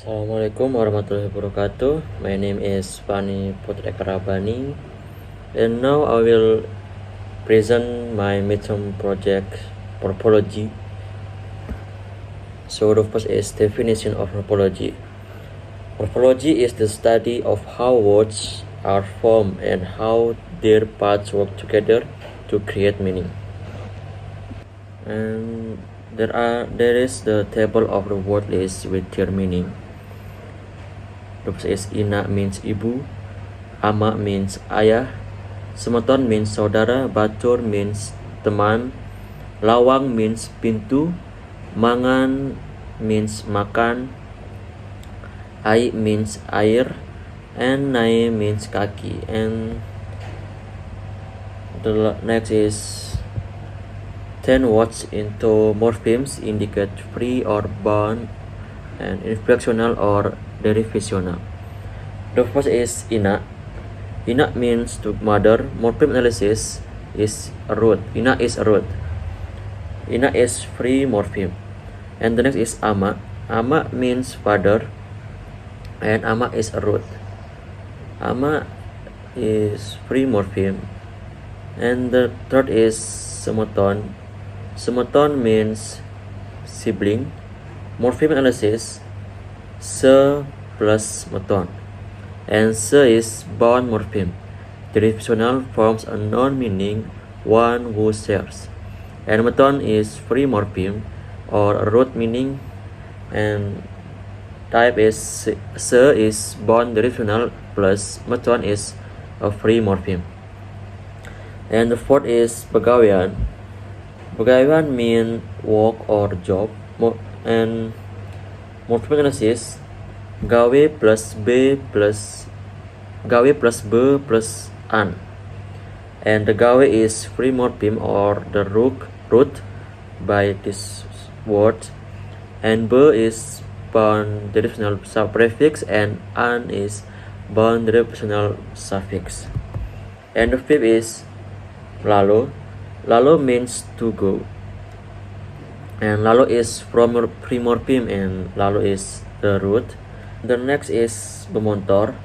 Assalamualaikum warahmatullahi wabarakatuh. My name is Fani Putra Karabani, and now I will present my midterm project morphology. So the first is definition of morphology. Morphology is the study of how words are formed and how their parts work together to create meaning. And there is the table of the word list with their meaning. The first is ina means ibu, ama means ayah, semeton means saudara, batur means teman, lawang means pintu, mangan means makan, ai means air, and nai means kaki. And the next is 10 words into morphemes indicate free or bound and inflectional or derivational. The first is ina. Ina means to mother. Morpheme analysis is a root. Ina is a root. Ina is free morpheme. And the next is ama. Ama means father, and ama is a root. Ama is free morpheme. And the third is semeton. Semeton means sibling. Morpheme analysis se plus meton, and se is bound morpheme. Derivational forms a non-meaning one who shares, and meton is free morpheme or a root meaning, and type is se is bound derivational plus meton is a free morpheme. And the fourth is pegawaian. Pegawaian mean work or job, and morpheme analysis gawe plus b plus an, and the gawe is free morpheme or the root by this word, and b is bound derivational prefix, and an is bound derivational suffix. And the fifth is lalo. Lalo means to go, and lalo is from primorpheme, and lalo is the root. The next is bemontor.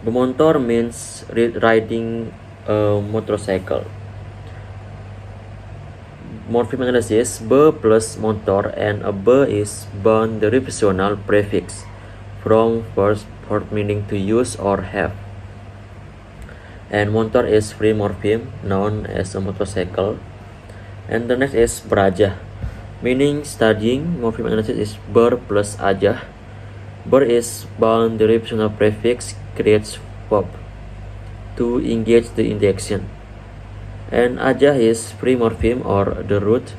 Bemontor means riding a motorcycle. Morpheme analysis be plus montor, and a be is bound derivational prefix from first meaning to use or have. And montor is free morpheme, known as a motorcycle. And the next is beraja, meaning studying. Morpheme analysis is ber plus ajah. Ber is bound derivational prefix, creates verb to engage the action. And ajah is free morpheme or the root.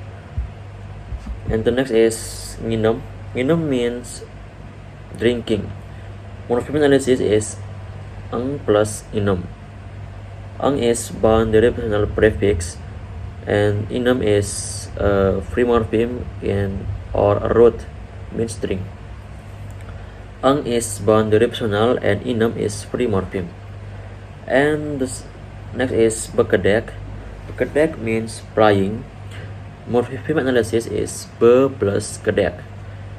And the next is nginum. Nginum means drinking. Morpheme analysis is ang plus inum. Ang is bound derivational prefix, and inum is free morpheme and or a root means drink. Ang is bound derivational, and inum is free morpheme. And the next is bekedek. Bekedek means flying. Morpheme analysis is be plus kedek.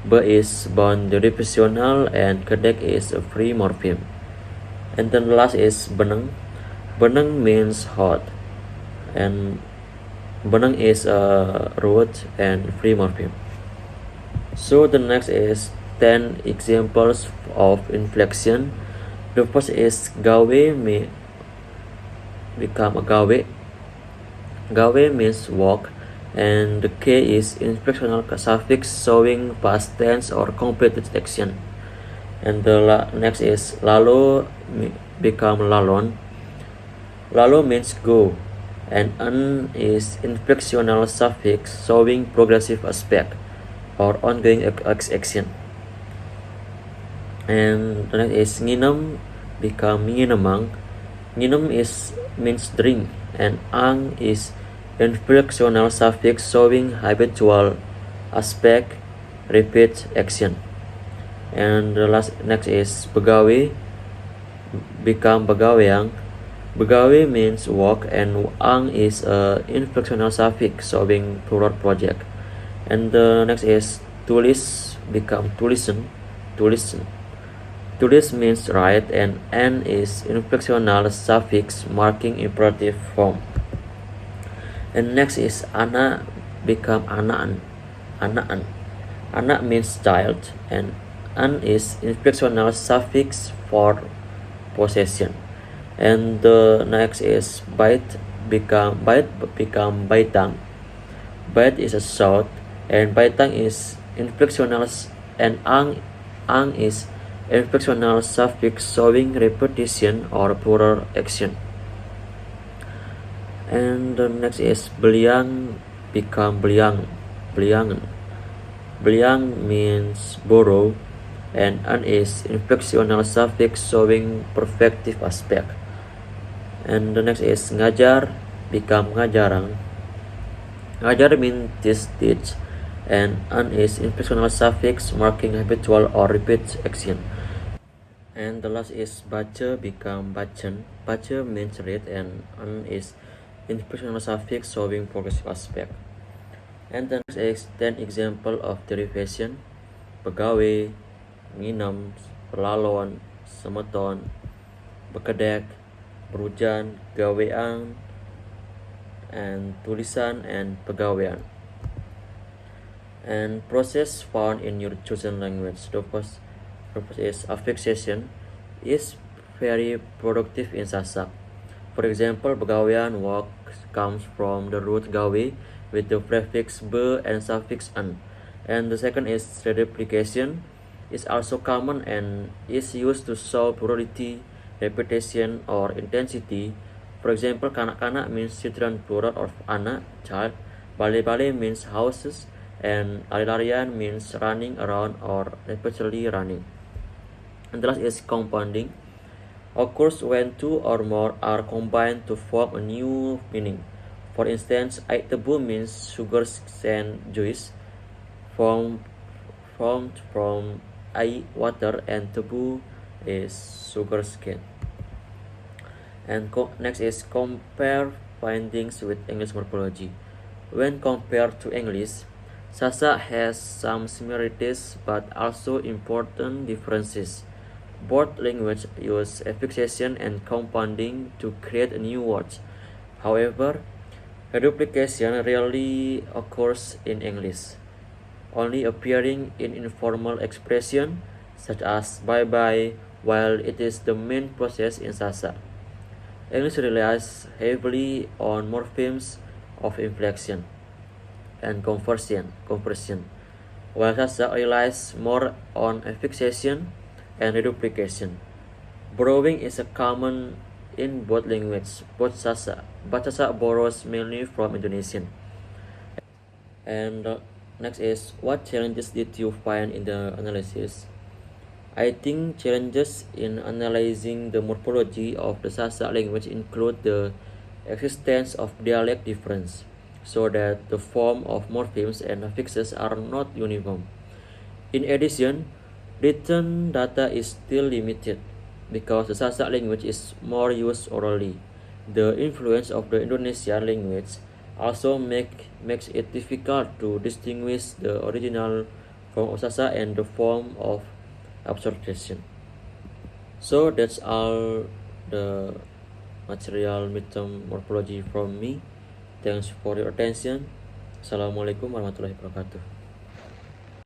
Be is bound derivational, and kedek is a free morpheme. And then the last is beneng. Beneng means hot, and beneng is a root and free morpheme. So the next is 10 examples of inflection. The first is gawe may become a gawe. Gawe means walk, and the k is inflectional suffix showing past tense or completed action. And the next is lalo become lalon. Lalo means go, and an is inflectional suffix showing progressive aspect or ongoing action. And the next is nginum become nginamang. Nginum means drink, and ang is inflectional suffix showing habitual aspect, repeat action. And the next is begawe become begaweang. Begawe means walk, and ang is a inflectional suffix showing plural project. And the next is tulis become tulisen. to listen. To this means right, and an is inflectional suffix marking imperative form. And next is ana become anaan. Anaan. Ana means child, and an is inflectional suffix for possession. And the next is bite become baitang. Bait is a shout, and baitang is inflectional, and ang is inflectional suffix showing repetition or plural action. And the next is beliang become beliangan. Beliang means borrow, and an is inflectional suffix showing perfective aspect. And the next is ngajar become ngajarang. Ngajar means teach, and an is inflectional suffix marking habitual or repeat action. And the last is baca become bacan. Baca means read, and an is inflectional suffix showing progressive aspect. And the next is 10 example of derivation: pegawai, minum, perlalon, semeton, bekedek, berujan, gawean, and tulisan, and pegawaian. And process found in your chosen language. The first is affixation is very productive in Sasak. For example, pegawaian work comes from the root gawe with the prefix be and suffix an. And the second is reduplication is also common and is used to show plurality, repetition, or intensity. For example, kanak-kanak means children plural of anak, child. Bale-bale means houses, and lari-larian means running around or repeatedly running. And the last is compounding. Occurs when two or more are combined to form a new meaning. For instance, air tebu means sugar and juice formed from air, water, and tebu is sugar cane. And next is compare findings with English morphology. When compared to English, Sasak has some similarities but also important differences. Both languages use affixation and compounding to create new words. However, reduplication rarely occurs in English, only appearing in informal expression such as bye-bye, while it is the main process in Sasak. English relies heavily on morphemes of inflection and conversion, while Sasak relies more on affixation and reduplication. Borrowing is a common in both languages, but Sasak borrows mainly from Indonesian. And next is, what challenges did you find in the analysis? I think challenges in analyzing the morphology of the Sasak language include the existence of dialect difference, so that the form of morphemes and affixes are not uniform. In addition, written data is still limited because the Sasak language is more used orally. The influence of the Indonesian language also makes it difficult to distinguish the original form of Sasak and the form of absorption. So that's all the material midterm morphology from me. Thanks for your attention. Assalamualaikum warahmatullahi wabarakatuh.